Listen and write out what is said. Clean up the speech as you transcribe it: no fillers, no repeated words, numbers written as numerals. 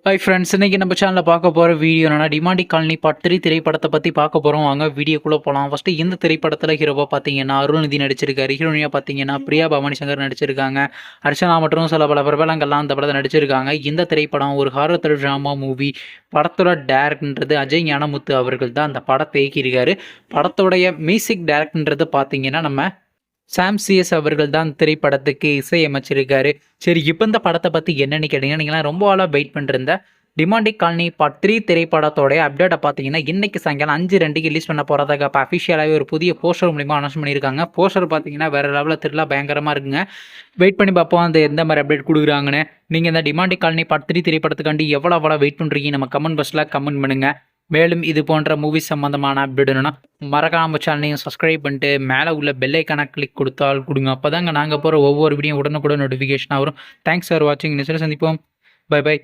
Hi friends, இன்னைக்கு நம்ம சேனலில் பார்க்க போகிற வீடியோ என்னன்னா டிமாண்டி காலனி பார்ட் 3 திரைப்படத்தை பற்றி பார்க்க போகிறோம். வாங்க வீடியோக்குள்ளே போகலாம். ஃபஸ்ட்டு இந்த திரைப்படத்தில் ஹீரோவாக பார்த்தீங்கன்னா அருள்நிதி நடிச்சிருக்காரு. ஹீரோனியாக பார்த்தீங்கன்னா பிரியா பவானி சங்கர் நடிச்சிருக்காங்க. அர்ச்சனா மற்றும் சில பல பிரபலங்கள்லாம் அந்த படத்தை நடிச்சிருக்காங்க. இந்த திரைப்படம் ஒரு ஹாரர் த்ரில்லர் ட்ராமா மூவி. படத்தோட டேரக்டர்ன்றது அஜய் ஞானமுத்து அவர்கள் தான் அந்த படத்தை இயக்கியிருக்காரு. படத்தோடைய மியூசிக் டேரக்டர்ன்றது பார்த்தீங்கன்னா நம்ம சாம் சிஎஸ் அவர்கள் தான் திரைப்படத்துக்கு இசையமைச்சிருக்காரு. சரி, இப்போ இந்த படத்தை பற்றி என்னென்னு கேட்டிங்கன்னா, நீங்களாம் ரொம்ப ஆளாக வெயிட் பண்ணிருந்த டிமாண்டி காலனி பார்ட் 3 திரைப்படத்தோடைய அப்டேட்டை பார்த்தீங்கன்னா இன்னைக்கு சாயங்காலம் 5:02க்கு ரிலீஸ் பண்ண போகிறதாக இப்போ அஃபிஷியலாகவே ஒரு புதிய போஸ்டர் மூலிமா அனௌன்ஸ் பண்ணியிருக்காங்க. போஸ்டர் பார்த்தீங்கன்னா வேறு லெவலில் திருவிழா பயங்கரமாக இருக்குங்க. வெயிட் பண்ணி பார்ப்போம் அந்த எந்த மாதிரி அப்டேட் கொடுக்குறாங்கன்னு. நீங்கள் இந்த டிமாண்டி காலனி பார்ட் 3 திரைப்படத்துக்காண்டி எவ்வளோ வெயிட் பண்ணுறீங்க நம்ம கமெண்ட் பாக்ஸில் கமெண்ட் பண்ணுங்கள். மேலும் இது போன்ற மூவி சம்பந்தமான அப்டேட் என்னன்னா மறக்காம சேனலையும் சப்ஸ்கிரைப் பண்ணிட்டு மேலே உள்ள பெல் ஐக்கானை கிளிக் கொடுத்தால் கொடுங்க. அப்போ தாங்க நாங்கள் போகிற ஒவ்வொரு வீடியோ உடனுக்குடன் நோட்டிஃபிகேஷனாக வரும். தேங்க்ஸ் ஃபார் வாட்சிங். நெக்ஸ்ட் சந்திப்போம். Bye by.